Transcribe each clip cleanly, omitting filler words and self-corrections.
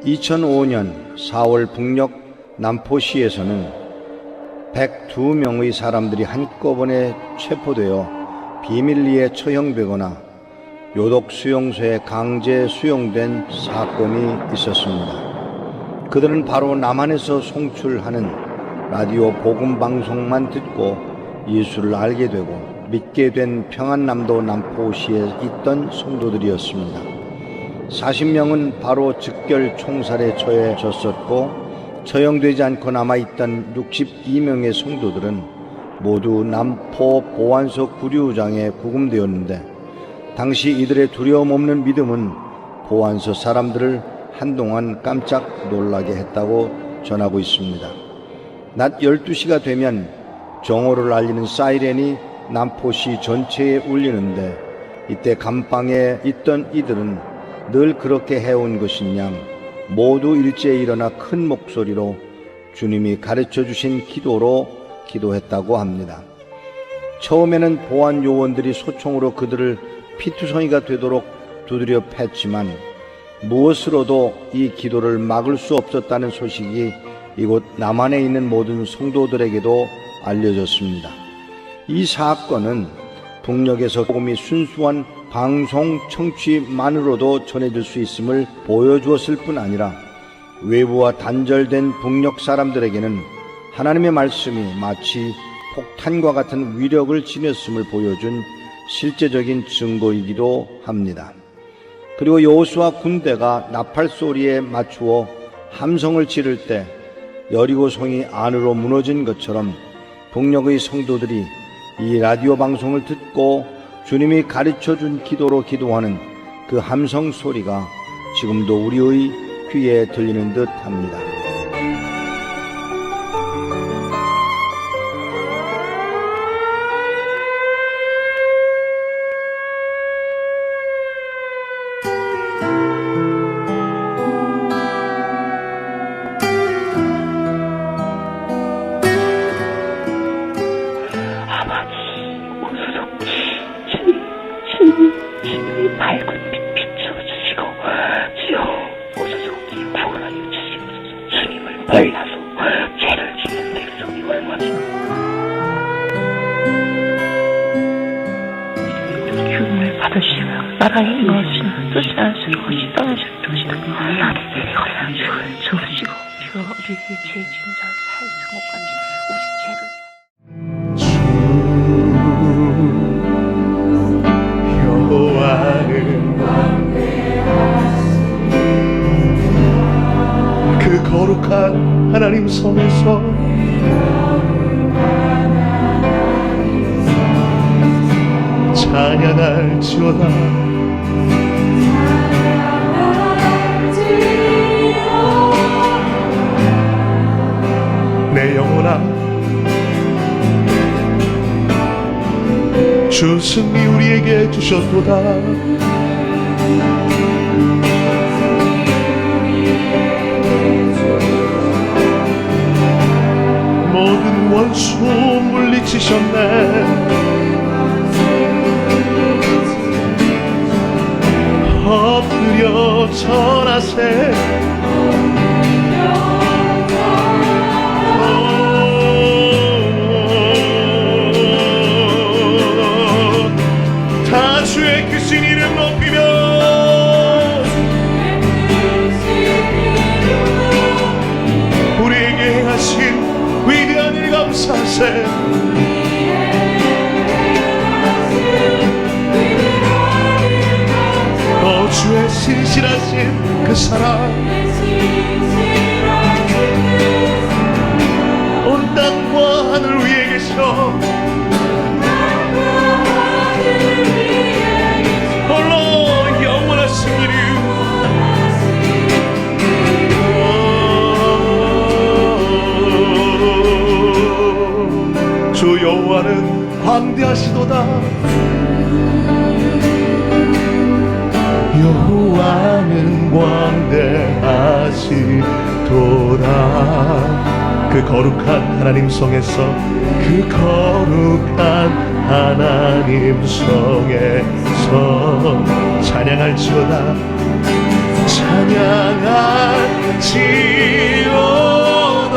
2005년 4월 북녘 남포시에서는 102명의 사람들이 한꺼번에 체포되어 비밀리에 처형되거나 요독 수용소에 강제 수용된 사건이 있었습니다. 그들은 바로 남한에서 송출하는 라디오 복음 방송만 듣고 예수를 알게 되고 믿게 된 평안남도 남포시에 있던 성도들이었습니다. 40명은 바로 즉결 총살에 처해졌었고 처형되지 않고 남아있던 62명의 성도들은 모두 남포 보안소 구류장에 구금되었는데 당시 이들의 두려움 없는 믿음은 보안소 사람들을 한동안 깜짝 놀라게 했다고 전하고 있습니다. 낮 12시가 되면 정오를 알리는 사이렌이 남포시 전체에 울리는데 이때 감방에 있던 이들은 늘 그렇게 해온 것인 양 모두 일제히 일어나 큰 목소리로 주님이 가르쳐 주신 기도로 기도했다고 합니다. 처음에는 보안 요원들이 소총으로 그들을 피투성이가 되도록 두드려 팼지만 무엇으로도 이 기도를 막을 수 없었다는 소식이 이곳 남한에 있는 모든 성도들에게도 알려졌습니다. 이 사건은 북녘에서 복음이 순수한 방송 청취만으로도 전해질 수 있음을 보여주었을 뿐 아니라 외부와 단절된 북녘 사람들에게는 하나님의 말씀이 마치 폭탄과 같은 위력을 지녔음을 보여준 실제적인 증거이기도 합니다. 그리고 여호수아 군대가 나팔 소리에 맞추어 함성을 지를 때 여리고성이 안으로 무너진 것처럼 북녘의 성도들이 이 라디오 방송을 듣고 주님이 가르쳐준 기도로 기도하는 그 함성 소리가 지금도 우리의 귀에 들리는 듯 합니다. 주님이 밝은 빛 비춰주시고 주여 오소서 구원하여 주시옵소서. 주님을 몰라서 죄를 짓는 백성이 얼마나 기운을 받으시며 나라의 것이나 뜻이 않으신 것이 떠나실 것이다. 나를 내려가라 주시고 주여 우리에게 죄 진자 살 성업까지 우리 죄를 그 거룩한 하나님 성에서 찬양할지어다. 내 영혼아 주 승리 우리에게 주셨도다. 모든 원수 물리치셨네. 엎드려 절하세. 다 주의 크신 이름 높이며 우리에게 행하신 위대한 일 감사하세. 주의 신실하신 그 사랑 온 땅과 하늘 위에 계셔 홀로 영원하신 이름 주 여호와는 광대하시도다. 여호와는 광대하시도다. 그 거룩한 하나님 성에서 그 거룩한 하나님 성에서 찬양할지어다. 찬양할지어다.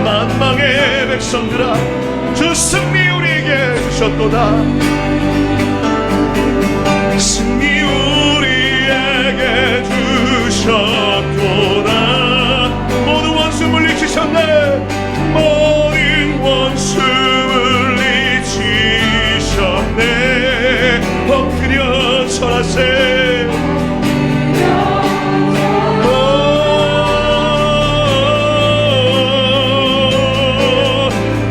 만방의 백성들아, 주 승리 우리에게 주셨도다. 승리 우리에게 주셨도다. 모든 원수 물리치셨네. 모든 원수 물리치셨네. 엎드려 절하세.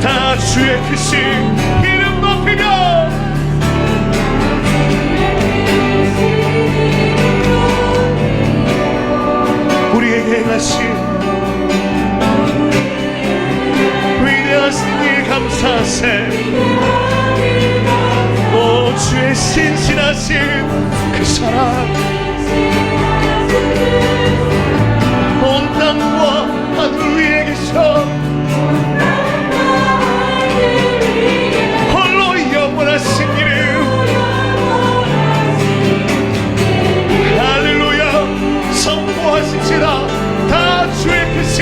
다 주의 크신 이름 높이며 우리에게 행하신 위대하신 일 감사하세. 오 주의 신실하신 그 사랑, 온 땅과 하늘 위에 계셔 홀로 영원하신 이름. 할렐루야 선포하십시다. 다 주의 크신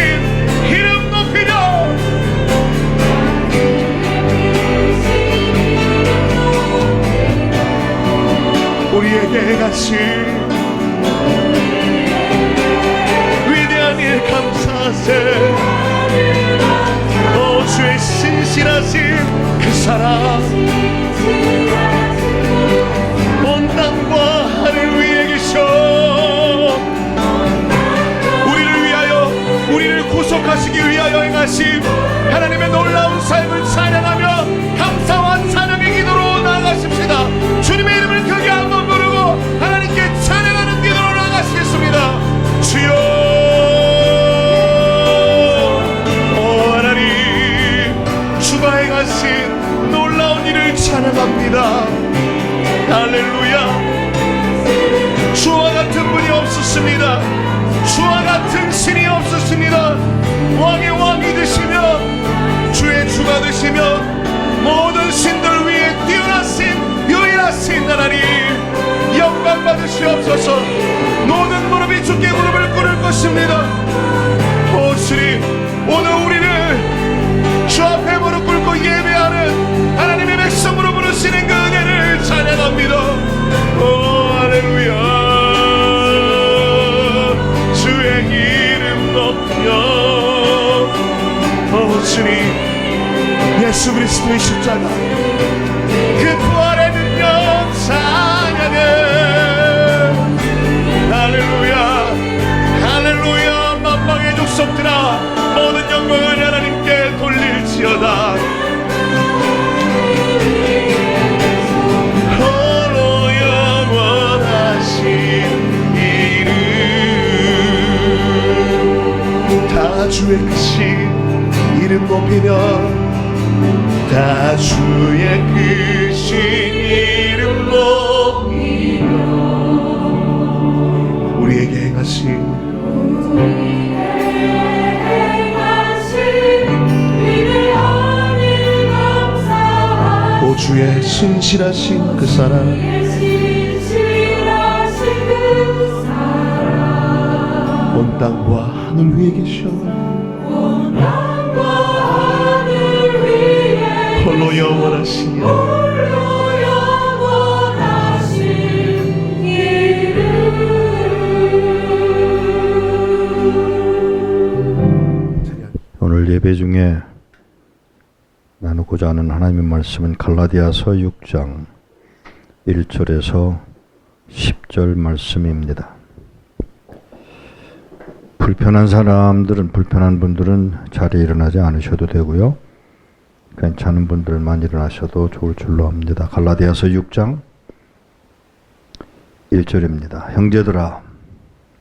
이름 높이려. 우리에게 행하신 위대한 일 감사하세. 오 주의 신실하신 그 사랑, 온 땅과 하늘 위에 계셔 우리를 위하여, 우리를 구속하시기 위하여 행하심 하나님의 놀라운 삶을 찬양하며 감사와 찬양의 기도로 나아가십시다. 주님의 이름을 크게 한번 부르고 하나님께 찬양하는 기도로 나아가시겠습니다. 주여, 오 하나님, 주가 행하신 놀라운 일을 찬양합니다. 할렐루야. 주와 같은 분이 없었습니다. 주와 같은 신이 없었습니다. 왕의 왕이 되시며 주의 주가 되시며 모든 신들 위에 뛰어나신 유일하신 하나님, 영광 받으시옵소서. 모든 무릎이 주께 무릎을 꿇을 것입니다. 오 주님, 오늘 우리를 주 앞에 무릎 꿇고 예배하는 하나님의 백성으로 부르시는 그 은혜를 찬양합니다. 오 할렐루야. 주의 이름 높여. 오 주님, 예수 그리스도의 십자가 그 부활의 능력 찬양해. 할렐루야 할렐루야. 만방의 족속들아, 모든 영광을 하나님께 돌릴지어다. 홀로 영원하신 이름. 다 주의 크신 이름 높이며 다 주의 크신 이름 높이며 우리에게 행하신 오 주의 신실하신 그 사랑, 온 땅과 하늘 위에 계셔 홀로 영원하신 오늘 예배 중에 나누고자 하는 하나님의 말씀은 갈라디아서 6장 1절에서 10절 말씀입니다. 불편한 분들은 자리에 일어나지 않으셔도 되고요. 괜찮은 분들만 일어나셔도 좋을 줄로 압니다. 갈라디아서 6장 1절입니다. 형제들아,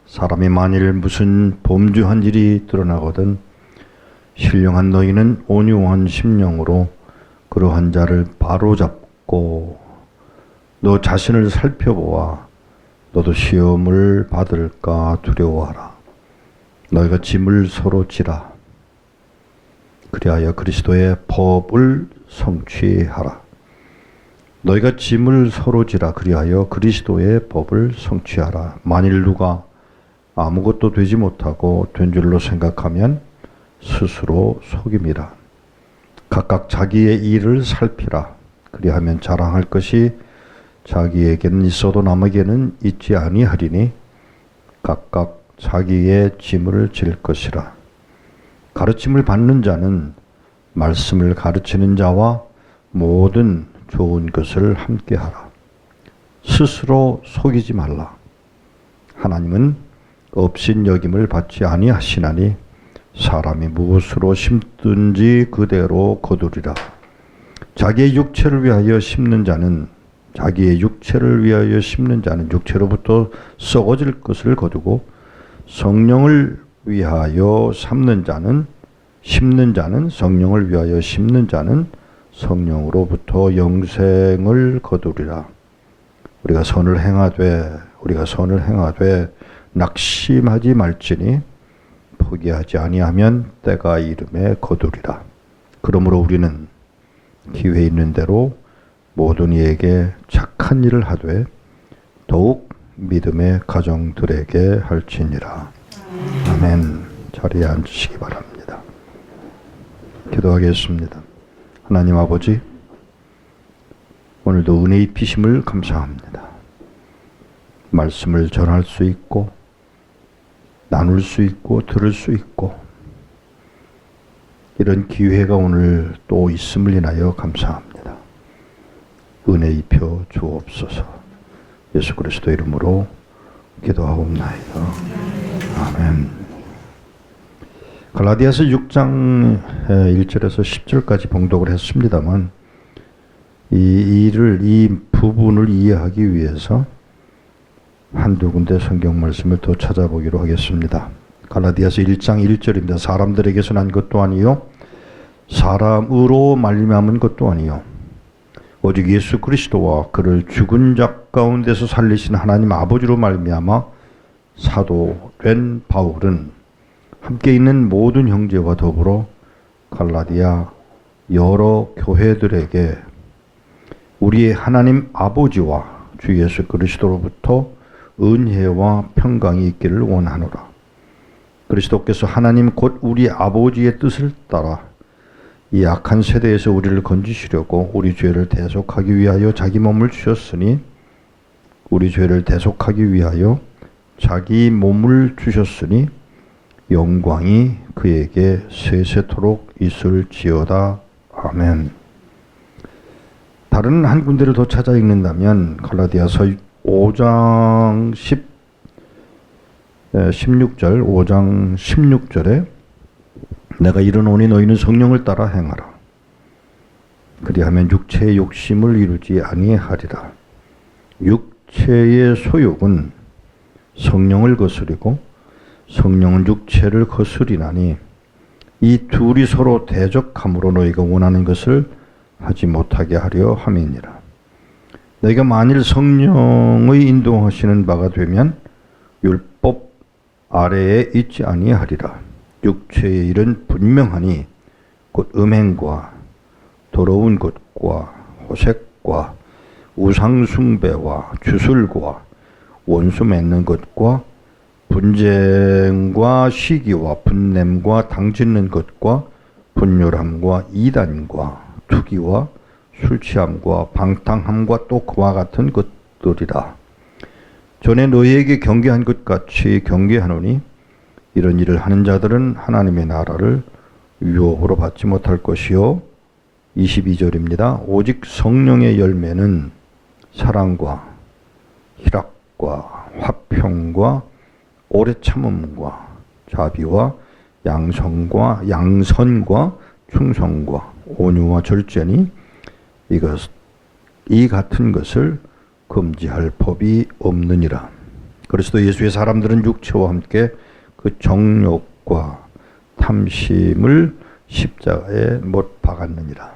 사람이 만일 무슨 범죄한 일이 드러나거든 신령한 너희는 온유한 심령으로 그러한 자를 바로잡고 너 자신을 살펴보아 너도 시험을 받을까 두려워하라. 너희가 짐을 서로 지라. 그리하여 그리스도의 법을 성취하라. 너희가 짐을 서로 지라 그리하여 그리스도의 법을 성취하라. 만일 누가 아무것도 되지 못하고 된 줄로 생각하면 스스로 속임이라. 각각 자기의 일을 살피라. 그리하면 자랑할 것이 자기에게는 있어도 남에게는 있지 아니하리니 각각 자기의 짐을 질 것이라. 가르침을 받는 자는 말씀을 가르치는 자와 모든 좋은 것을 함께하라. 스스로 속이지 말라. 하나님은 업신여김을 받지 아니하시나니 사람이 무엇으로 심든지 그대로 거두리라. 자기의 육체를 위하여 심는 자는 육체로부터 썩어질 것을 거두고 성령을 위하여 심는 자는 성령을 위하여 심는 자는 성령으로부터 영생을 거두리라. 우리가 선을 행하되 낙심하지 말지니 포기하지 아니하면 때가 이름에 거두리라. 그러므로 우리는 기회 있는 대로 모든 이에게 착한 일을 하되 더욱 믿음의 가정들에게 할지니라. 아멘. 자리에 앉으시기 바랍니다. 기도하겠습니다. 하나님 아버지, 오늘도 은혜 입히심을 감사합니다. 말씀을 전할 수 있고 나눌 수 있고 들을 수 있고 이런 기회가 오늘 또 있음을 인하여 감사합니다. 은혜 입혀 주옵소서. 예수 그리스도 이름으로 기도하옵나이다. 아멘. 갈라디아서 6장 1절에서 10절까지 봉독을 했습니다만 이 부분을 이해하기 위해서 한두 군데 성경 말씀을 더 찾아보기로 하겠습니다. 갈라디아서 1장 1절입니다. 사람들에게서 난 것도 아니요 사람으로 말미암은 것도 아니요 오직 예수 그리스도와 그를 죽은 자 가운데서 살리신 하나님 아버지로 말미암아 사도된 바울은 함께 있는 모든 형제와 더불어 갈라디아 여러 교회들에게 우리의 하나님 아버지와 주 예수 그리스도로부터 은혜와 평강이 있기를 원하노라. 그리스도께서 하나님 곧 우리 아버지의 뜻을 따라 이 악한 세대에서 우리를 건지시려고 우리 죄를 대속하기 위하여 자기 몸을 주셨으니 영광이 그에게 세세토록 있을지어다. 아멘. 다른 한 군데를 더 찾아 읽는다면 갈라디아서 5장 16절에 내가 이르노니 너희는 성령을 따라 행하라. 그리하면 육체의 욕심을 이루지 아니하리라. 육체의 소욕은 성령을 거스리고 성령은 육체를 거스리나니 이 둘이 서로 대적함으로 너희가 원하는 것을 하지 못하게 하려 함이니라. 너희가 만일 성령의 인도하시는 바가 되면 율법 아래에 있지 아니하리라. 육체의 일은 분명하니 곧 음행과 더러운 것과 호색과 우상숭배와 주술과 원수 맺는 것과 분쟁과 시기와 분냄과 당짓는 것과 분열함과 이단과 투기와 술취함과 방탕함과 또 그와 같은 것들이라. 전에 너희에게 경계한 것 같이 경계하노니 이런 일을 하는 자들은 하나님의 나라를 유업으로 받지 못할 것이요. 22절입니다. 오직 성령의 열매는 사랑과 희락과 화평과 오래 참음과 자비와 양선과 충성과 온유와 절제니 이 같은 것을 금지할 법이 없느니라. 그리스도 예수의 사람들은 육체와 함께 그 정욕과 탐심을 십자가에 못 박았느니라.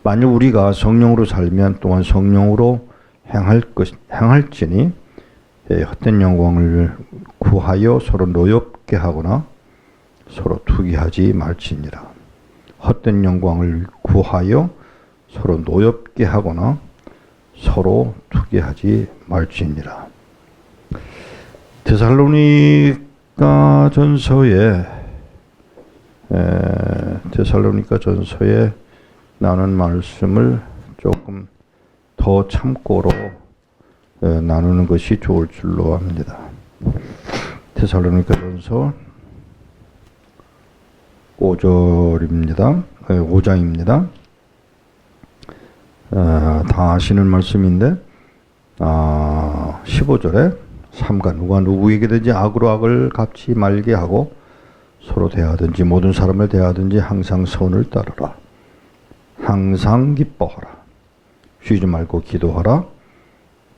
만일 우리가 성령으로 살면 또한 성령으로 행할지니 헛된 영광을 구하여 서로 노엽게 하거나 서로 투기하지 말지니라. 헛된 영광을 구하여 서로 노엽게 하거나 서로 투기하지 말지니라. 데살로니가 전서에 나눈 말씀을 조금 더 참고로 나누는 것이 좋을 줄로 압니다. 데살로니가 전서 5장입니다. 다 아시는 말씀인데 15절에 삼가 누가 누구에게든지 악으로 악을 갚지 말게 하고 서로 대하든지 모든 사람을 대하든지 항상 선을 따르라. 항상 기뻐하라. 쉬지 말고 기도하라.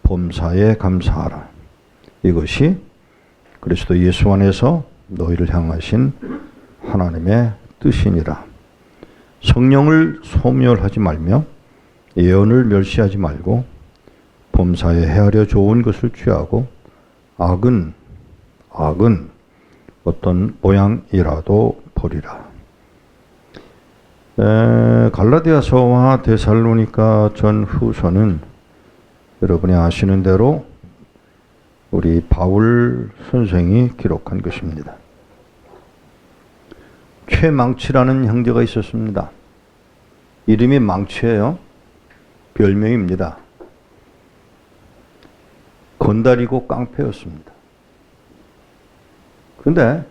범사에 감사하라. 이것이 그리스도 예수 안에서 너희를 향하신 하나님의 뜻이니라. 성령을 소멸하지 말며 예언을 멸시하지 말고 범사에 헤아려 좋은 것을 취하고 악은 어떤 모양이라도 버리라. 갈라디아서와 데살로니가 전후서는 여러분이 아시는 대로 우리 바울 선생이 기록한 것입니다. 최망치라는 형제가 있었습니다. 이름이 망치예요. 별명입니다. 건달이고 깡패였습니다. 근데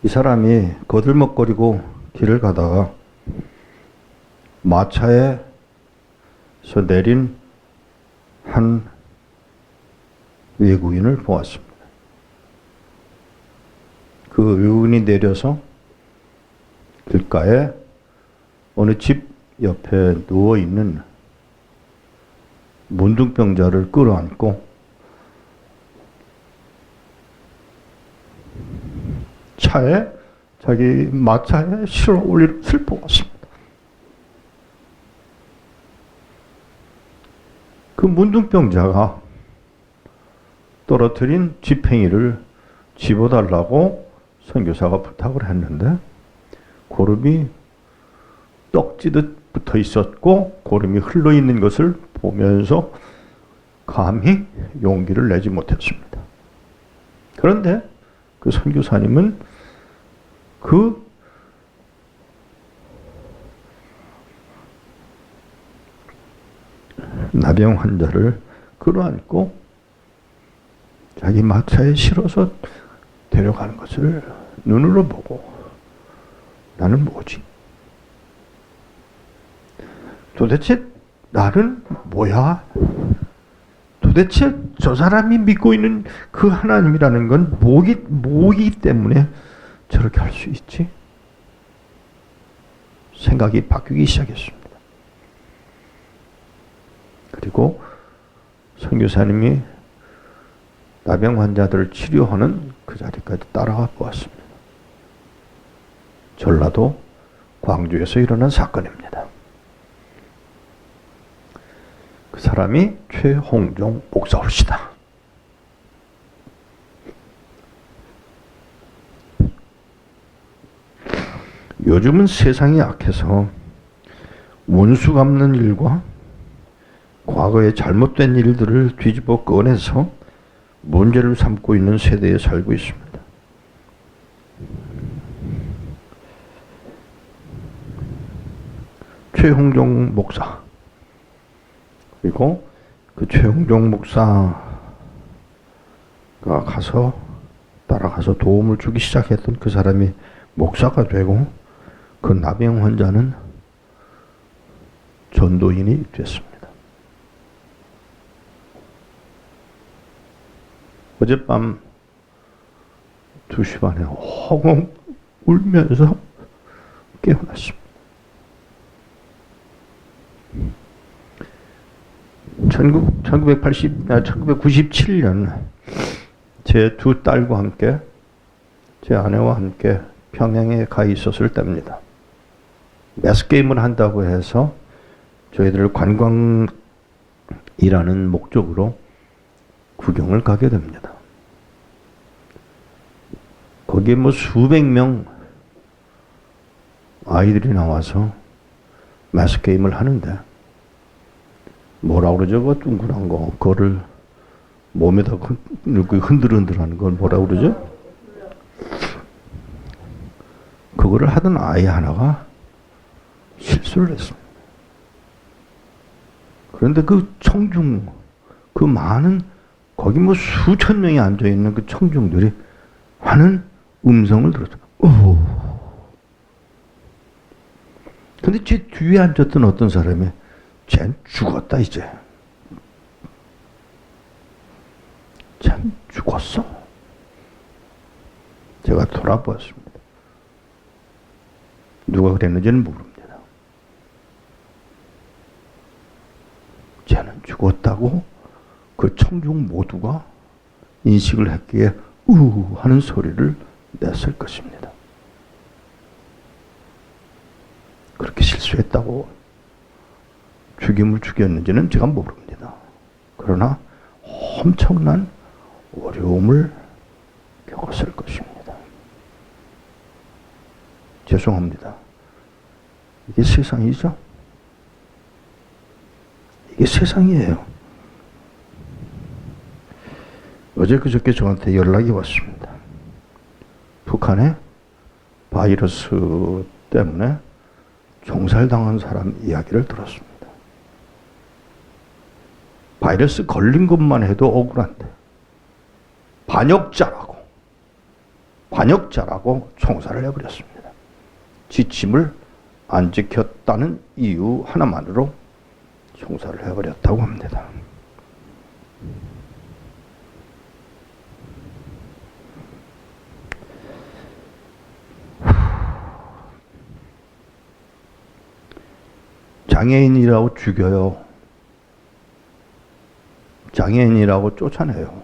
이 사람이 거들먹거리고 길을 가다가 마차에서 내린 한 외국인을 보았습니다. 그 외국인이 내려서 길가에 어느 집 옆에 누워있는 문둥병자를 끌어안고 자기 마차에 실어 올리는 것을 보았습니다. 그 문둥병자가 떨어뜨린 지팽이를 집어달라고 선교사가 부탁을 했는데 고름이 떡지듯 붙어 있었고 고름이 흘러 있는 것을 보면서 감히 용기를 내지 못했습니다. 그런데 그 선교사님은 그 나병 환자를 끌어안고 자기 마차에 실어서 데려가는 것을 눈으로 보고 나는 뭐지? 도대체 나는 뭐야? 도대체 저 사람이 믿고 있는 그 하나님이라는 건 뭐기 때문에 저렇게 할 수 있지? 생각이 바뀌기 시작했습니다. 그리고 선교사님이 나병 환자들을 치료하는 그 자리까지 따라가 보았습니다. 전라도 광주에서 일어난 사건입니다. 그 사람이 최홍종 목사올시다. 요즘은 세상이 악해서 원수 갚는 일과 과거의 잘못된 일들을 뒤집어 꺼내서 문제를 삼고 있는 세대에 살고 있습니다. 최홍종 목사 그리고 그 최홍종 목사가 따라가서 도움을 주기 시작했던 그 사람이 목사가 되고 그 나병 환자는 전도인이 됐습니다. 어젯밤 2시 반에 엉엉 울면서 깨어났습니다. 1997년 제 두 딸과 함께 제 아내와 함께 평양에 가 있었을 때입니다. 매스게임을 한다고 해서 저희들 관광이라는 목적으로 구경을 가게 됩니다. 거기에 수백 명 아이들이 나와서 마스 게임을 하는데 뭐라 그러죠? 그 둥근한 거 그거를 몸에다 흔들흔들하는 걸 뭐라 그러죠? 그거를 하던 아이 하나가 실수를 했습니다. 그런데 그 청중, 그 많은 거기 뭐 수천 명이 앉아 있는 그 청중들이 하는 음성을 들었죠. 오. 근데 제 뒤에 앉았던 어떤 사람이 쟨 죽었다 이제. 쟨 죽었어. 제가 돌아보았습니다. 누가 그랬는지는 모릅니다. 쟤는 죽었다고 그 청중 모두가 인식을 했기에 우우 하는 소리를 냈을 것입니다. 그렇게 실수했다고 죽임을 죽였는지는 제가 모릅니다. 그러나 엄청난 어려움을 겪었을 것입니다. 죄송합니다. 이게 세상이죠? 이게 세상이에요. 어제 그저께 저한테 연락이 왔습니다. 북한에 바이러스 때문에 종살당한 사람 이야기를 들었습니다. 바이러스 걸린 것만 해도 억울한데 반역자라고 총살을 해버렸습니다. 지침을 안 지켰다는 이유 하나만으로 총살을 해버렸다고 합니다. 장애인이라고 죽여요. 장애인이라고 쫓아내요.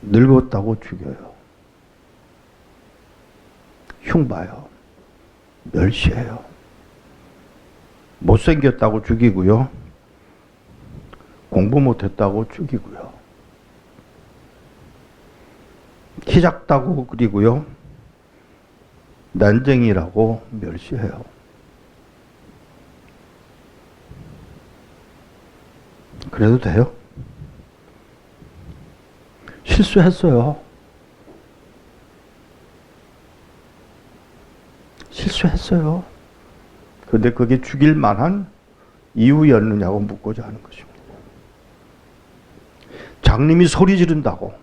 늙었다고 죽여요. 흉봐요. 멸시해요. 못생겼다고 죽이고요. 공부 못했다고 죽이고요. 키 작다고 그리고요. 난쟁이라고 멸시해요. 그래도 돼요? 실수했어요. 실수했어요. 그런데 그게 죽일 만한 이유였느냐고 묻고자 하는 것입니다. 장님이 소리 지른다고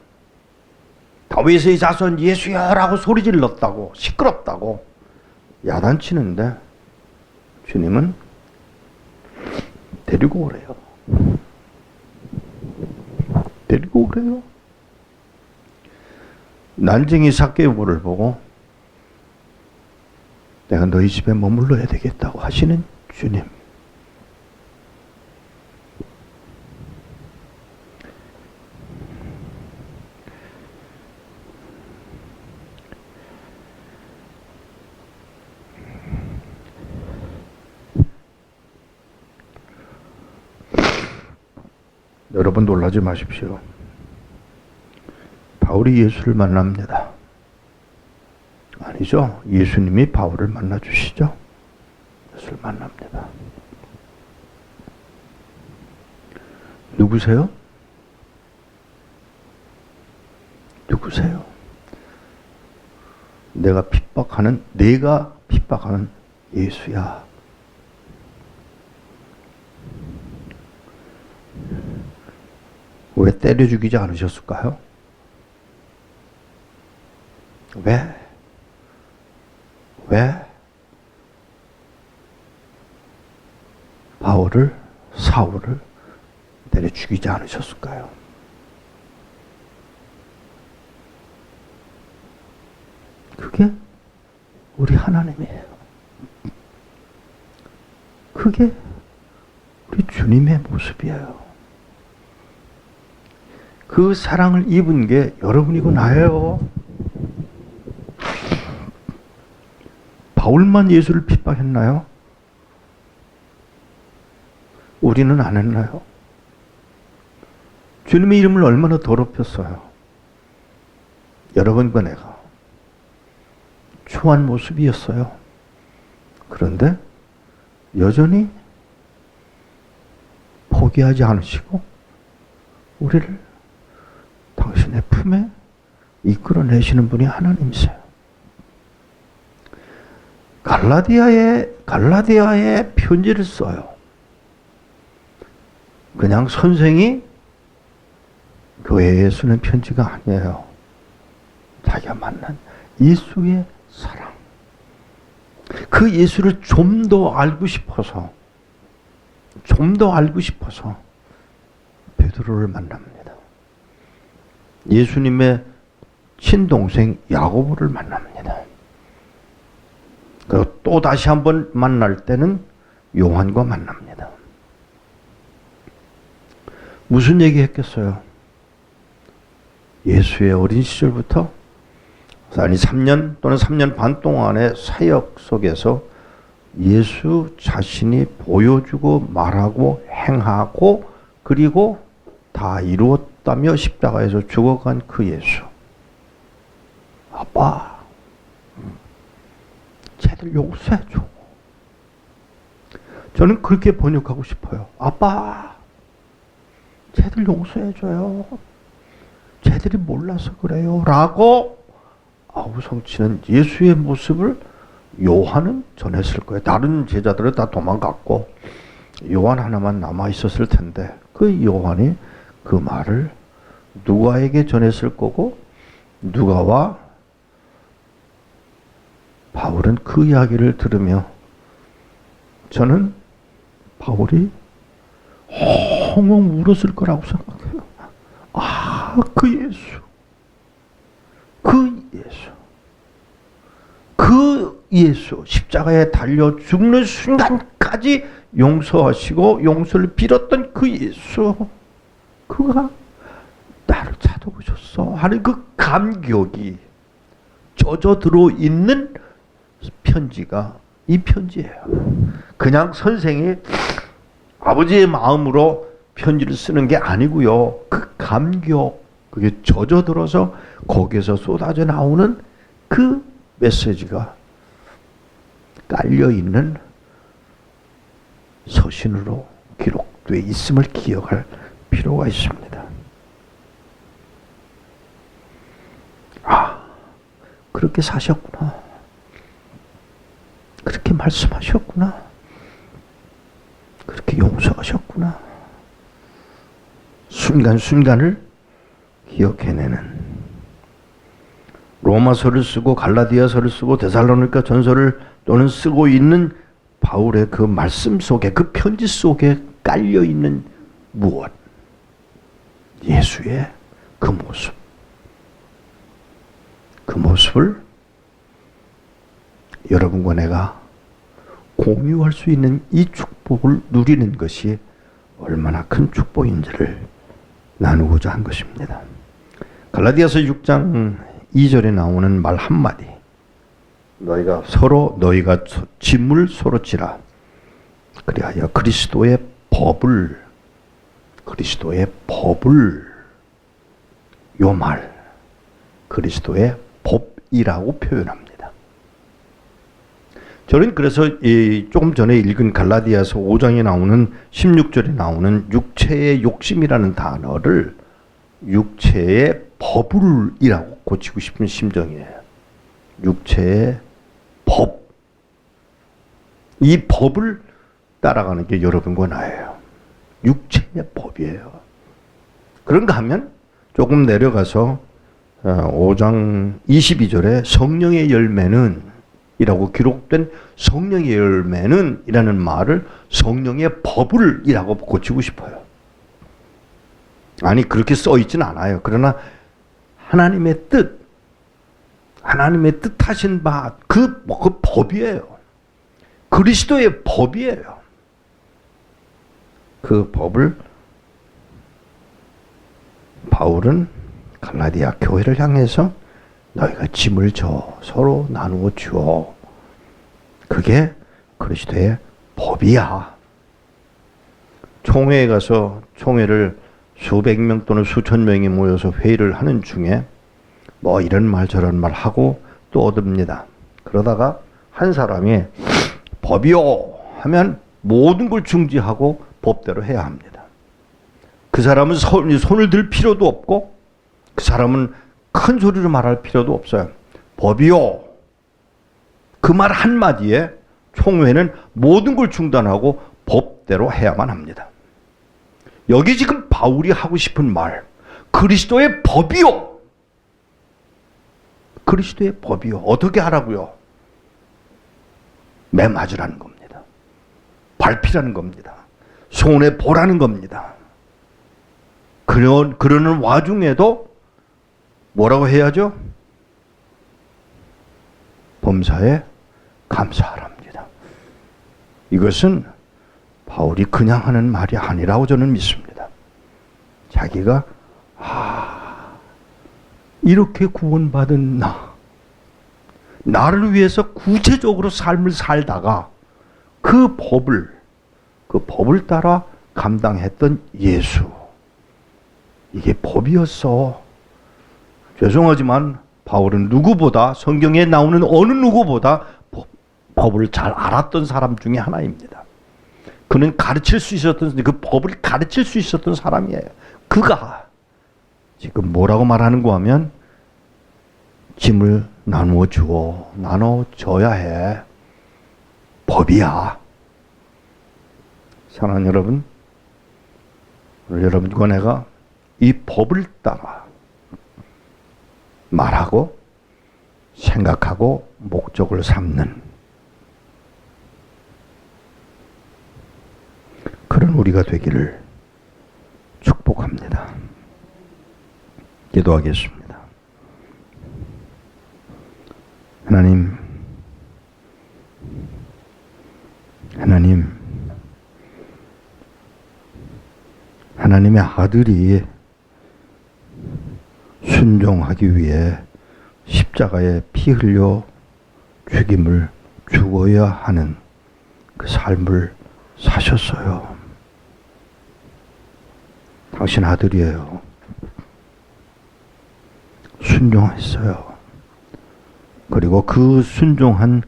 다윗의 자손 예수야라고 소리 질렀다고 시끄럽다고 야단치는데 주님은 데리고 오래요. 데리고 오래요. 난쟁이 삭개오를 보고 내가 너희 집에 머물러야 되겠다고 하시는 주님. 여러분 놀라지 마십시오. 바울이 예수를 만납니다. 아니죠. 예수님이 바울을 만나주시죠. 예수를 만납니다. 누구세요? 누구세요? 내가 핍박하는 예수야. 왜 때려 죽이지 않으셨을까요? 왜 사울을 때려 죽이지 않으셨을까요? 그게 우리 하나님이에요. 그게 우리 주님의 모습이에요. 그 사랑을 입은 게 여러분이고 나예요. 바울만 예수를 핍박했나요? 우리는 안 했나요? 주님의 이름을 얼마나 더럽혔어요. 여러분과 내가 추한 모습이었어요. 그런데 여전히 포기하지 않으시고 우리를 당신의 품에 이끌어내시는 분이 하나님이세요. 갈라디아에 편지를 써요. 그냥 선생이 교회에 쓰는 편지가 아니에요. 자기가 만난 예수의 사랑. 그 예수를 좀 더 알고 싶어서 베드로를 만납니다. 예수님의 친동생 야고보를 만납니다. 그리고 또 다시 한번 만날 때는 요한과 만납니다. 무슨 얘기 했겠어요? 예수의 어린 시절부터 아니 3년 또는 3년 반 동안의 사역 속에서 예수 자신이 보여주고 말하고 행하고 그리고 다 이루었다며 십자가에서 죽어간 그 예수. 아빠, 쟤들 용서해줘. 저는 그렇게 번역하고 싶어요. 아빠, 쟤들 용서해줘요. 쟤들이 몰라서 그래요. 라고 아우성치는 예수의 모습을 요한은 전했을 거예요. 다른 제자들은 다 도망갔고 요한 하나만 남아 있었을 텐데 그 요한이 그 말을 누가에게 전했을 거고 누가와 바울은 그 이야기를 들으며 저는 바울이 엉엉 울었을 거라고 생각해요. 아, 그 예수. 그 예수 십자가에 달려 죽는 순간까지 용서하시고 용서를 빌었던 그 예수, 그가 나를 찾아오셨어 하는 그 감격이 젖어들어 있는 편지가 이 편지예요. 그냥 선생이 아버지의 마음으로 편지를 쓰는 게 아니고요. 그 감격, 그게 젖어들어서 거기에서 쏟아져 나오는 그 메시지가 깔려있는 서신으로 기록되어 있음을 기억할 필요가 있습니다. 아, 그렇게 사셨구나. 그렇게 말씀하셨구나. 그렇게 용서하셨구나. 순간순간을 기억해내는 로마서를 쓰고 갈라디아서를 쓰고 데살로니가 전서를 또는 쓰고 있는 바울의 그 말씀 속에 그 편지 속에 깔려있는 무엇? 예수의 그 모습. 그 모습을 여러분과 내가 공유할 수 있는 이 축복을 누리는 것이 얼마나 큰 축복인지를 나누고자 한 것입니다. 갈라디아서 6장 2절에 나오는 말 한마디. 너희가 짐을 서로 지라. 그리하여 그리스도의 법을 요 말 그리스도의 법이라고 표현합니다. 저는 그래서 조금 전에 읽은 갈라디아서 5장에 나오는 16절에 나오는 육체의 욕심이라는 단어를 육체의 법을이라고 고치고 싶은 심정이에요. 육체의 법. 이 법을 따라가는 게 여러분과 나예요. 육체의 법이에요. 그런가 하면 조금 내려가서 5장 22절에 성령의 열매는 이라고 기록된 성령의 열매는 이라는 말을 성령의 법을 이라고 고치고 싶어요. 아니 그렇게 써있진 않아요. 그러나 하나님의 뜻하신 바 그 법이에요. 그리스도의 법이에요. 그 법을 바울은 갈라디아 교회를 향해서 너희가 짐을 서로 나누어 주어. 그게 그리스도의 법이야. 총회에 가서 총회를 수백 명 또는 수천 명이 모여서 회의를 하는 중에 뭐 이런 말 저런 말 하고 또 얻습니다. 그러다가 한 사람이 법이요 하면 모든 걸 중지하고 법대로 해야 합니다. 그 사람은 손을 들 필요도 없고 그 사람은 큰 소리로 말할 필요도 없어요. 법이요. 그 말 한마디에 총회는 모든 걸 중단하고 법대로 해야만 합니다. 여기 지금 바울이 하고 싶은 말, 그리스도의 법이요. 그리스도의 법이요. 어떻게 하라고요? 매 맞으라는 겁니다. 밟히라는 겁니다. 손에 보라는 겁니다. 그러는 와중에도 뭐라고 해야죠? 범사에 감사하랍니다. 이것은 바울이 그냥 하는 말이 아니라고 저는 믿습니다. 자기가 이렇게 구원받은 나를 위해서 구체적으로 삶을 살다가 그 법을 따라 감당했던 예수, 이게 법이었어. 죄송하지만 바울은 누구보다, 성경에 나오는 어느 누구보다 법을 잘 알았던 사람 중에 하나입니다. 그는 가르칠 수 있었던, 그 법을 가르칠 수 있었던 사람이에요. 그가 지금 뭐라고 말하는가 하면 짐을 나눠줘야 해. 법이야. 사랑하는 여러분, 오늘 여러분과 내가 이 법을 따라 말하고 생각하고 목적을 삼는 그런 우리가 되기를 축복합니다. 기도하겠습니다. 하나님의 아들이 순종하기 위해 십자가에 피 흘려 죽어야 하는 그 삶을 사셨어요. 당신 아들이에요. 순종했어요. 그리고 그 순종한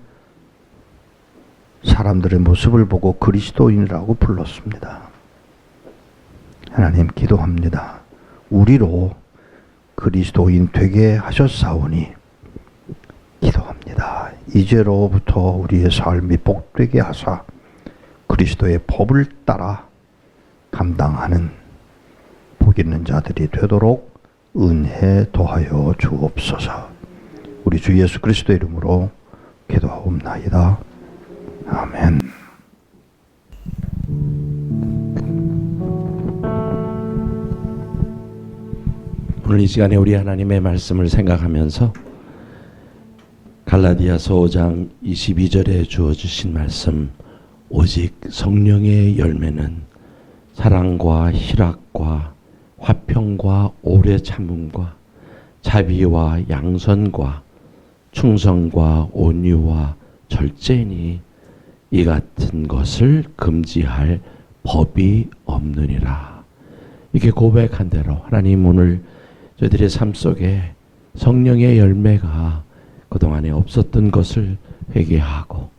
사람들의 모습을 보고 그리스도인이라고 불렀습니다. 하나님, 기도합니다. 우리로 그리스도인 되게 하셨사오니 기도합니다. 이제로부터 우리의 삶이 복되게 하사 그리스도의 법을 따라 감당하는 복 있는 자들이 되도록 은혜 더하여 주옵소서. 우리 주 예수 그리스도의 이름으로 기도하옵나이다. 아멘. 오늘 이 시간에 우리 하나님의 말씀을 생각하면서 갈라디아서 5장 22절에 주어주신 말씀, 오직 성령의 열매는 사랑과 희락과 화평과 오래 참음과 자비와 양선과 충성과 온유와 절제니 이 같은 것을 금지할 법이 없느니라. 이렇게 고백한 대로 하나님, 오늘 저희들의 삶 속에 성령의 열매가 그동안에 없었던 것을 회개하고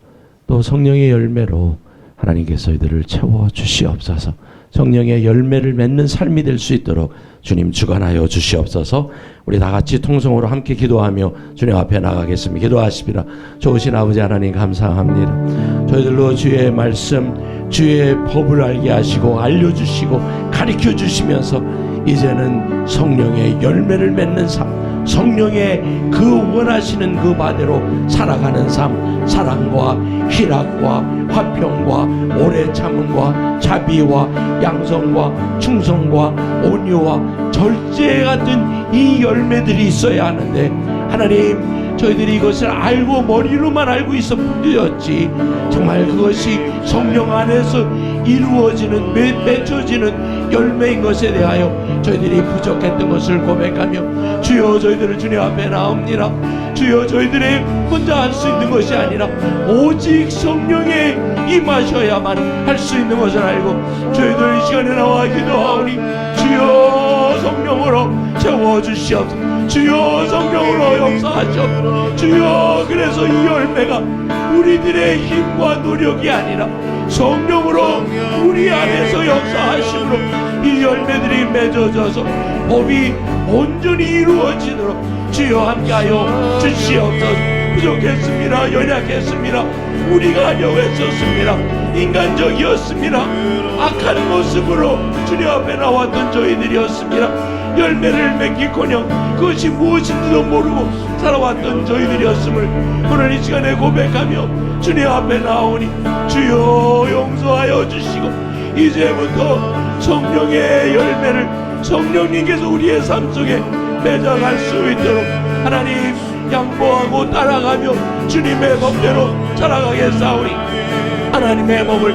또 성령의 열매로 하나님께서 이들을 채워주시옵소서. 성령의 열매를 맺는 삶이 될 수 있도록 주님 주관하여 주시옵소서. 우리 다 같이 통성으로 함께 기도하며 주님 앞에 나가겠습니다. 기도하시리라. 좋으신 아버지 하나님, 감사합니다. 저희들로 주의 말씀, 주의 법을 알게 하시고 알려주시고 가르쳐 주시면서 이제는 성령의 열매를 맺는 삶, 성령의 그 원하시는 그 바대로 살아가는 삶, 사랑과 희락과 화평과 오래 참음과 자비와 양성과 충성과 온유와 절제 같은 이 열매들이 있어야 하는데, 하나님, 저희들이 이것을 알고 머리로만 알고 있어 뿐이었지 정말 그것이 성령 안에서 이루어지는, 맺혀지는 열매인 것에 대하여 저희들이 부족했던 것을 고백하며, 주여 저희들을 주님 앞에 나옵니다. 주여 저희들이 혼자 할 수 있는 것이 아니라 오직 성령의 임하셔야만 할 수 있는 것을 알고 저희들 이 시간에 나와 기도하오니 주여 성령으로 채워주시옵소서. 주여 성령으로 역사하시옵소서. 주여 그래서 이 열매가 우리들의 힘과 노력이 아니라 성령으로 우리 안에서 역사하심으로 이 열매들이 맺어져서 법이 온전히 이루어지도록 주여 함께하여 주시옵소서. 부족했습니다. 연약했습니다. 우리가 하려고 했었습니다. 인간적이었습니다. 악한 모습으로 주님 앞에 나왔던 저희들이었습니다. 열매를 맺기커녕 그것이 무엇인지도 모르고 살아왔던 저희들이었음을 오늘 이 시간에 고백하며 주님 앞에 나오니 주여 용서하여 주시고 이제부터 성령의 열매를 성령님께서 우리의 삶 속에 맺어갈 수 있도록 하나님 양보하고 따라가며 주님의 법대로 살아가겠사오니 하나님의 법을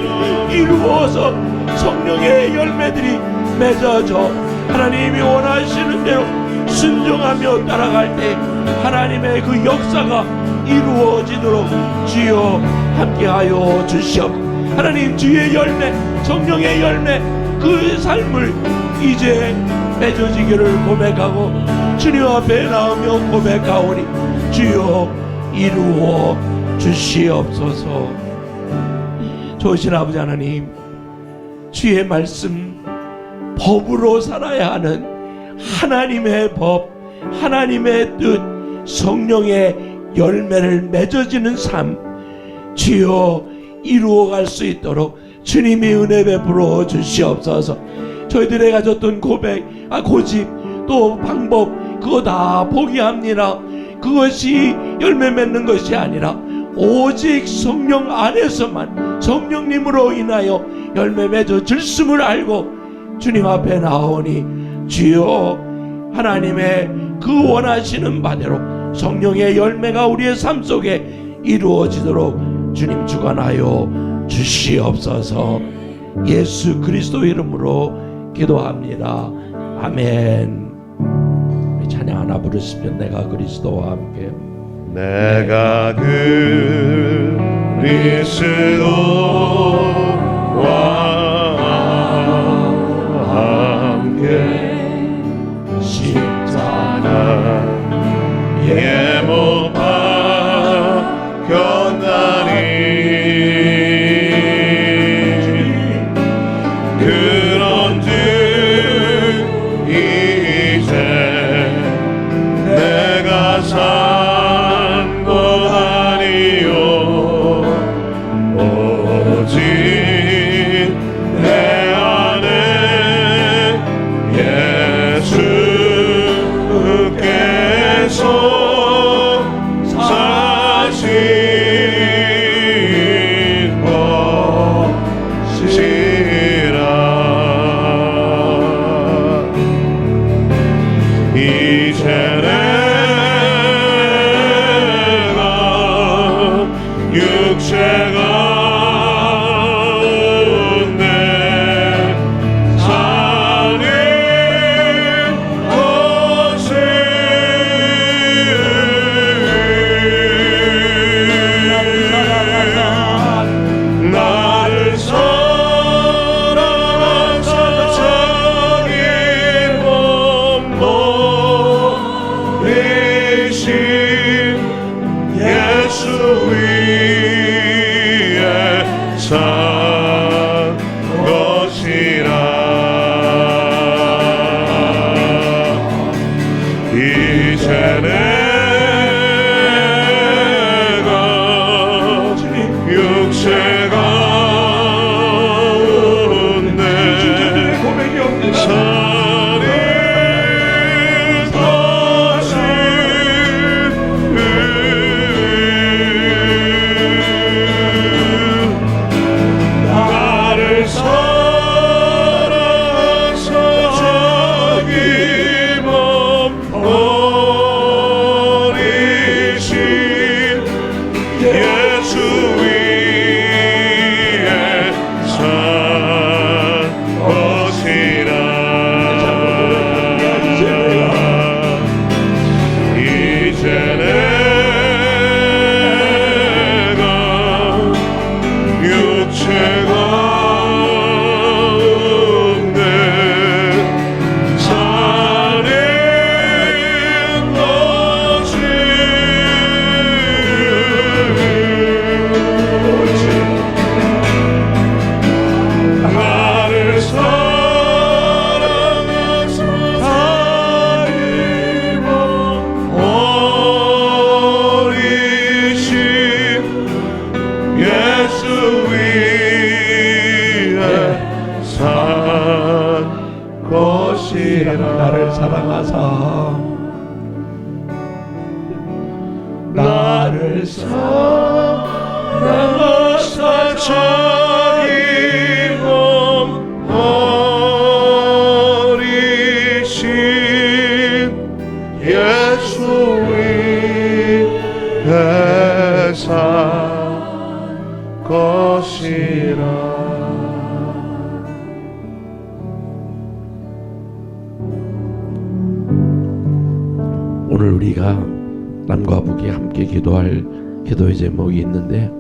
이루어서 성령의 열매들이 맺어져 하나님이 원하시는 대로 순종하며 따라갈 때 하나님의 그 역사가 이루어지도록 주여 함께하여 주시옵소서. 하나님 주의 열매 성령의 열매 그 삶을 이제 맺어지기를 고백하고 주님 앞에 나오며 고백하오니 주여 이루어 주시옵소서. 좋으신 아버지 하나님 주의 말씀 법으로 살아야 하는 하나님의 법 하나님의 뜻 성령의 열매를 맺어지는 삶 주여 이루어갈 수 있도록 주님이 은혜 베풀어 주시옵소서. 저희들의 가졌던 고집 또 방법 그거 다 포기합니다. 그것이 열매 맺는 것이 아니라 오직 성령 안에서만 성령님으로 인하여 열매 맺어 질심을 알고 주님 앞에 나오니 주여 하나님의 그 원하시는 바대로 성령의 열매가 우리의 삶 속에 이루어지도록 주님 주관하여 주시옵소서. 예수 그리스도 이름으로 기도합니다. 아멘. 우리 찬양 하나 부르시면 내가 그리스도와 함께 내가 그리스도와 함께 십자가에 못 박혔나니 그런즉 이제 내가 산 것 아니요 오직 내 안에 예수께서 사신 것이라. 이제 내가 육체 가운데 사는 것을 나를 사랑한 사자인 몸 노리신 예수 위에 산 것이라. 이제 내가 육체 가운데 사는 것을 죄가 없네 살인 것이 나를 사랑하사 살리고 어리신 예수 위에 산 것이라 나를 사랑하사 나를 사랑하사 자기 몸 어리신 예수 위에 산 것이라. 오늘 우리가 남과 북이 함께 기도할 기도의 제목이 있는데,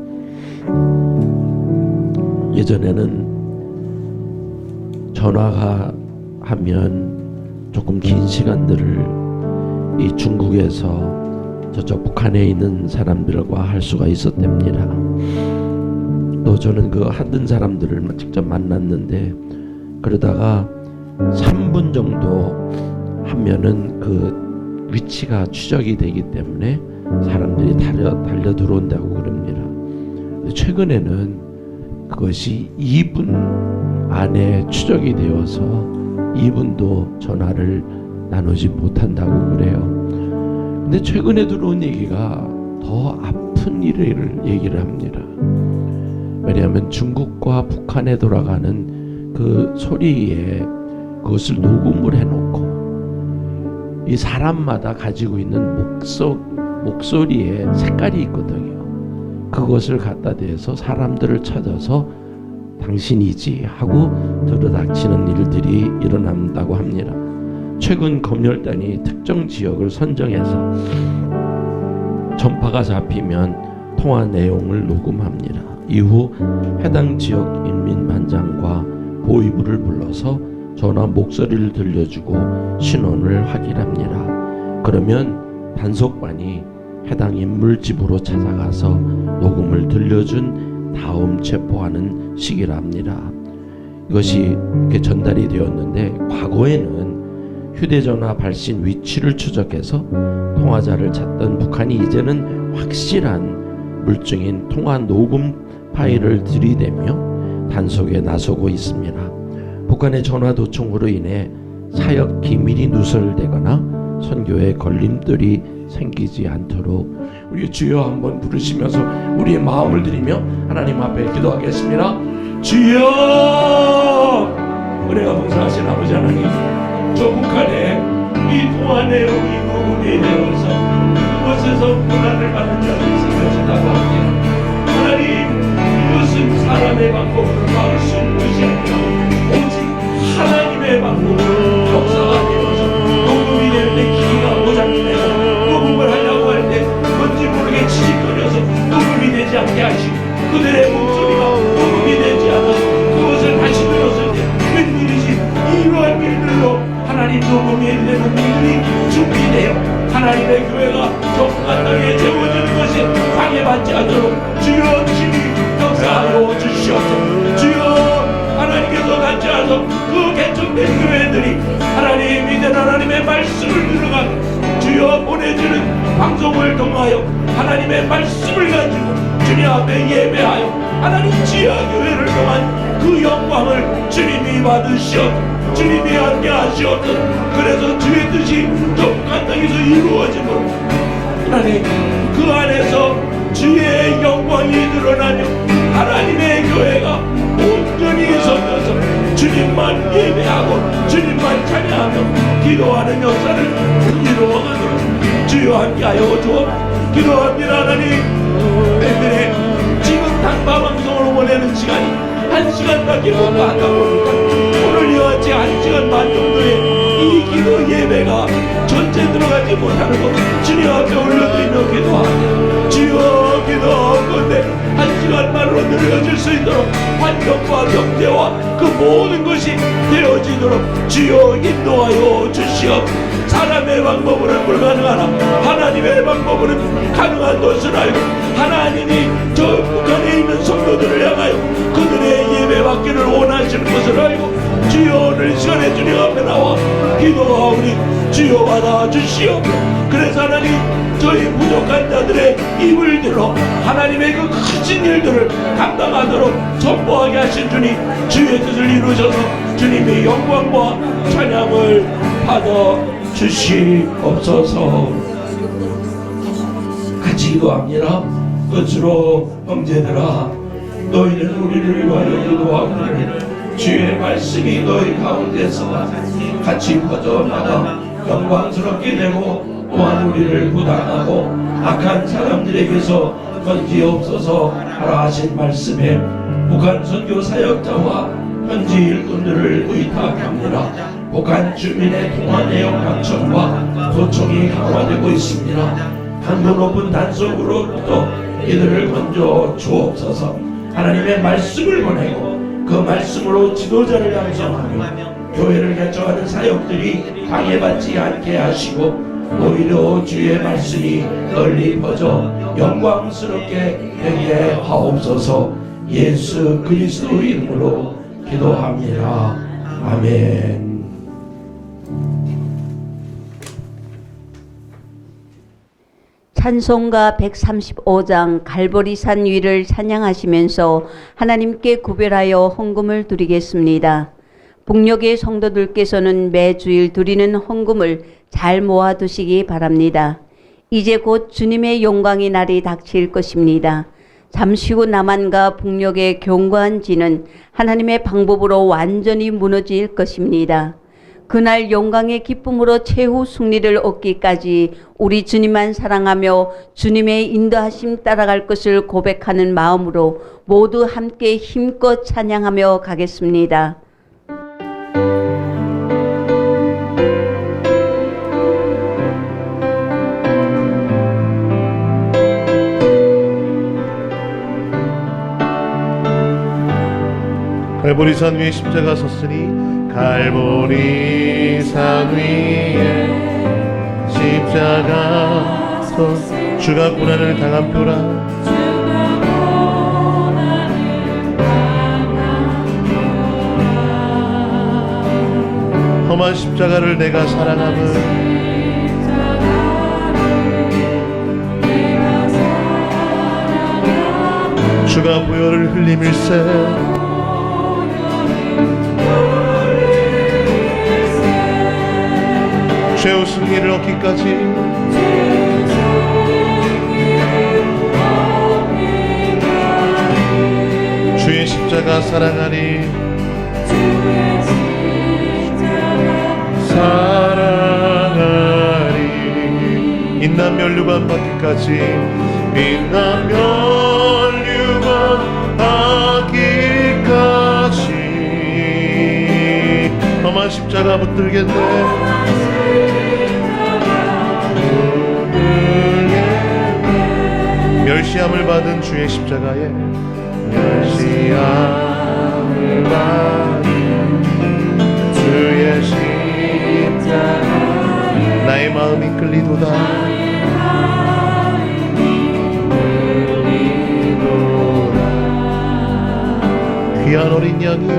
예전에는 전화가 하면 조금 긴 시간들을 이 중국에서 저쪽 북한에 있는 사람들과 할 수가 있었답니다. 또 저는 그 하던 사람들을 직접 만났는데, 그러다가 3분 정도 하면은 그 위치가 추적이 되기 때문에 사람들이 달려 들어온다고 그럽니다. 최근에는 그것이 2분 안에 추적이 되어서 2분도 전화를 나누지 못한다고 그래요. 근데 최근에 들어온 얘기가 더 아픈 일을 얘기를 합니다. 왜냐하면 중국과 북한에 돌아가는 그 소리에 그것을 녹음을 해놓고 이 사람마다 가지고 있는 목소리에 색깔이 있거든요. 그것을 갖다 대서 사람들을 찾아서 당신이지 하고 들어닥치는 일들이 일어난다고 합니다. 최근 검열단이 특정 지역을 선정해서 전파가 잡히면 통화 내용을 녹음합니다. 이후 해당 지역 인민반장과 보위부를 불러서 전화 목소리를 들려주고 신원을 확인합니다. 그러면 단속반이 해당 인물 집으로 찾아가서 녹음을 들려준 다음 체포하는 시기라 합니다. 이것이 이렇게 전달이 되었는데, 과거에는 휴대전화 발신 위치를 추적해서 통화자를 찾던 북한이 이제는 확실한 물증인 통화 녹음 파일을 들이대며 단속에 나서고 있습니다. 북한의 전화 도청으로 인해 사역 기밀이 누설되거나 선교에 걸림돌이 생기지 않도록 우리 주여 한번 부르시면서 우리의 마음을 드리며 하나님 앞에 기도하겠습니다. 주여, 은혜가 봉사하신 아버지 하나님, 저 북한에 이 통화 내용이 녹음이 되어서 그곳에서 고난을 받는 자들이 생겨진다고 합니다. 하나님, 이것은 사람의 방법으로 막을 수 있는 것이 아니라 오직 하나님의 방법으로 역사가 되어서 녹음이 되는데 기가 모자라면 녹음을 하려고 할 때 뭔지 모르게 치직거려서 녹음이 되지 않게 하시고, 그들의 목소리가 녹음이 되지 않아서 그것을 다시 들었을 때 웬일이지, 이러한 일들로 하나님 녹음이 되는 일들이 준비되어 하나님의 교회가 정말 땅에 재워지는 것이 방해받지 않도록 주여 친히 역사하여 주시옵소서. 주여, 하나님께서 같이 하셔서 그 개척된 교회들이 하나님 믿는 하나님의 말씀을 들어가 주여 보내주는 방송을 통하여 하나님의 말씀을 가지고 주님 앞에 예배하여 하나님 지하 교회를 통한 그 영광을 주님이 받으시옵소서. 주님이 함께 하시옵소서. 그래서 주의 뜻이 북한 땅에서 이루어지도록 하나님 그 안에서 주의 영광이 드러나며 하나님의 교회가 온전히 서면서 주님만 예배하고 주님만 찬양하며 기도하는 역사를 이루어가도록 주여 함께하여 주옵소서. 기도합니다. 하나님, 애들의 지금 단파 방송으로 보내는 시간이 1시간밖에 못 가다 보니까 오늘 이같이 1시간 반 정도의 이 기도 예배가 전체 들어가지 못하는 것 주님 앞에 올려드리며 기도하며 주여 기도하건대 한 시간만으로 늘려질 수 있도록 환경과 경제와 그 모든 것이 되어지도록 주여 인도하여 주시옵소서. 사람의 방법으로는 불가능하나 하나님의 방법으로는 가능한 것을 알고 하나님이 저 북한에 있는 성도들을 향하여 그들의 예배 받기를 원하시는 것을 알고 주여 오늘 이 시간에 주님 앞에 나와 기도하오니 주여 받아주시옵소서. 그래서 하나님 저희 부족한 자들의 입을 들어 하나님의 그 크신 일들을 감당하도록 선포하게 하신 주님 주의 뜻을 이루셔서 주님의 영광과 찬양을 받아 주시옵소서. 같이 기도합니다. 끝으로 형제들아 너희는 우리를 위하여 기도하기를 주의 말씀이 너희 가운데서 같이 퍼져나가 영광스럽게 되고 또한 우리를 구단하고 악한 사람들에게서 건지옵소서 하라 하신 말씀에 북한 선교 사역자와 현지 일꾼들을 의탁합니다. 북한 주민의 통화 내용 감청과 도청이 강화되고 있습니다. 강도 높은 단속으로부터 이들을 건져 주옵소서. 하나님의 말씀을 보내고 그 말씀으로 지도자를 양성하며 교회를 개척하는 사역들이 방해받지 않게 하시고 오히려 주의 말씀이 널리 퍼져 영광스럽게 되게 하옵소서. 예수 그리스도 이름으로 기도합니다. 아멘. 찬송가 135장 갈보리산 위를 찬양하시면서 하나님께 구별하여 헌금을 드리겠습니다. 북녘의 성도들께서는 매주일 드리는 헌금을 잘 모아두시기 바랍니다. 이제 곧 주님의 영광의 날이 닥칠 것입니다. 잠시 후 남한과 북녘의 견고한 진은 하나님의 방법으로 완전히 무너질 것입니다. 그날 영광의 기쁨으로 최후 승리를 얻기까지 우리 주님만 사랑하며 주님의 인도하심 따라갈 것을 고백하는 마음으로 모두 함께 힘껏 찬양하며 가겠습니다. 갈보리산 위에 십자가 섰으니 갈보리산 위에 십자가 섰 주가 고난을 당한 표라 험한 십자가를 내가 사랑함은 주가 보혈을 흘림일세 최후 승리를 얻기까지 주의 십자가 사랑하리 사랑하리 인난 면류관 받기까지 인난 면류관 받기까지 험한 십자가 붙들겠네 멸시함을 받은 주의 십자가에 멸시함을 받은 주의 십자가에 나의 마음이 끌리도다 귀한 어린 양이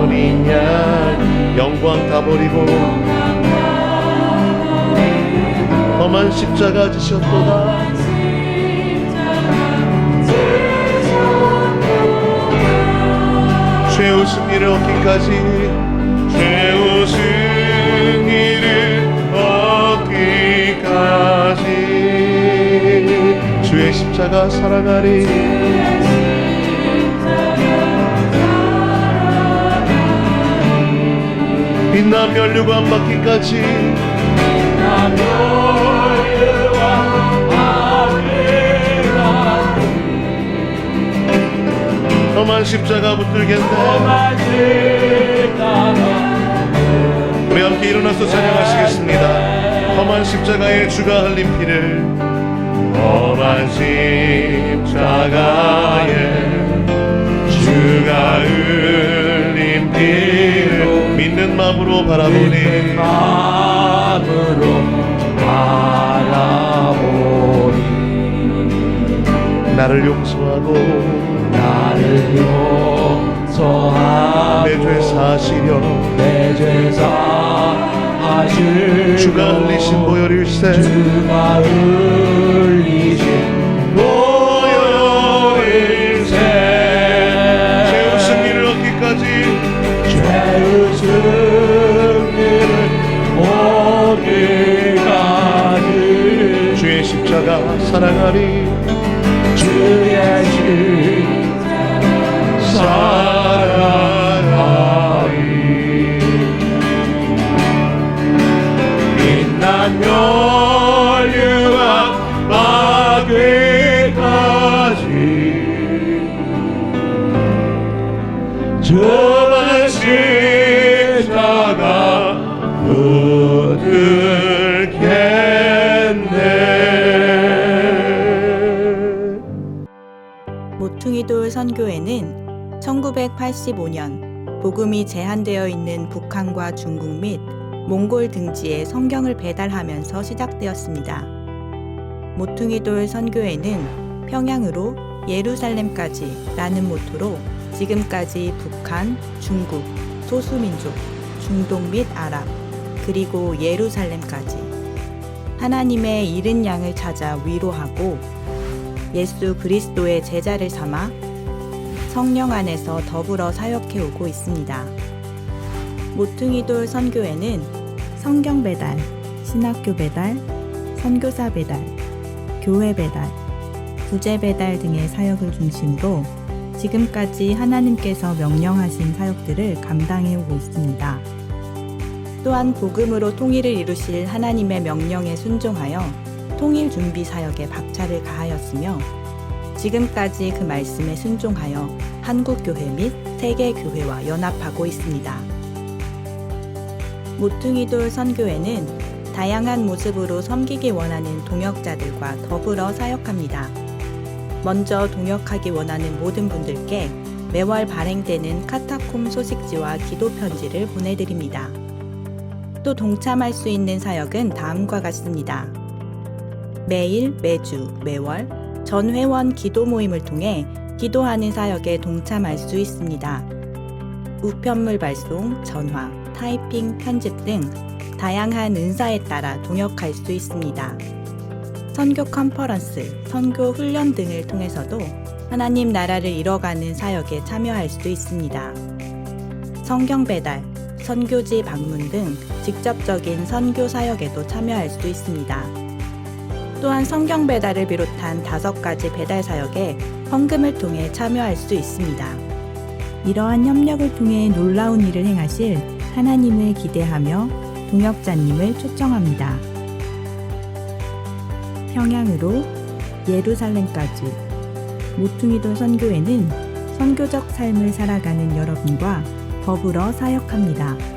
어린 양 영광 다 버리고 험한 십자가 지셨도다 최후 승리를 얻기까지 최후 승리를 얻기까지 주의 십자가 사랑하리 빛나 면류관 받기까지 험한 십자가 붙들겠네 우리 함께 일어나서 찬양하시겠습니다. 험한 십자가의 주가 흘린 피를, 험한 십자가에 주가 흘린 피를 믿는 마음으로 바라보니 나를 용서하고 내 죄 사시려 주가 흘리신 보혈일세 죄의 승리를 얻기까지 주의 십자가 사랑하리 사랑하리 빛난 멸류관 마귀까지 저만 십자가 붙들겠네. 모퉁이돌 선교회는 1985년 복음이 제한되어 있는 북한과 중국 및 몽골 등지에 성경을 배달하면서 시작되었습니다. 모퉁이돌 선교회는 평양으로 예루살렘까지 라는 모토로 지금까지 북한, 중국, 소수민족, 중동 및 아랍, 그리고 예루살렘까지 하나님의 잃은 양을 찾아 위로하고 예수 그리스도의 제자를 삼아 성령 안에서 더불어 사역해 오고 있습니다. 모퉁이돌 선교회는 성경 배달, 신학교 배달, 선교사 배달, 교회 배달, 부재 배달 등의 사역을 중심으로 지금까지 하나님께서 명령하신 사역들을 감당해 오고 있습니다. 또한 복음으로 통일을 이루실 하나님의 명령에 순종하여 통일 준비 사역에 박차를 가하였으며 지금까지 그 말씀에 순종하여 한국교회 및 세계교회와 연합하고 있습니다. 모퉁이돌 선교회는 다양한 모습으로 섬기기 원하는 동역자들과 더불어 사역합니다. 먼저 동역하기 원하는 모든 분들께 매월 발행되는 카타콤 소식지와 기도 편지를 보내드립니다. 또 동참할 수 있는 사역은 다음과 같습니다. 매일, 매주, 매월 전 회원 기도 모임을 통해 기도하는 사역에 동참할 수 있습니다. 우편물 발송, 전화, 타이핑, 편집 등 다양한 은사에 따라 동역할 수 있습니다. 선교 컨퍼런스, 선교 훈련 등을 통해서도 하나님 나라를 이뤄가는 사역에 참여할 수 있습니다. 성경 배달, 선교지 방문 등 직접적인 선교 사역에도 참여할 수 있습니다. 또한 성경 배달을 비롯한 5가지 배달 사역에 헌금을 통해 참여할 수 있습니다. 이러한 협력을 통해 놀라운 일을 행하실 하나님을 기대하며 동역자님을 초청합니다. 평양으로 예루살렘까지 모퉁이돌 선교회는 선교적 삶을 살아가는 여러분과 더불어 사역합니다.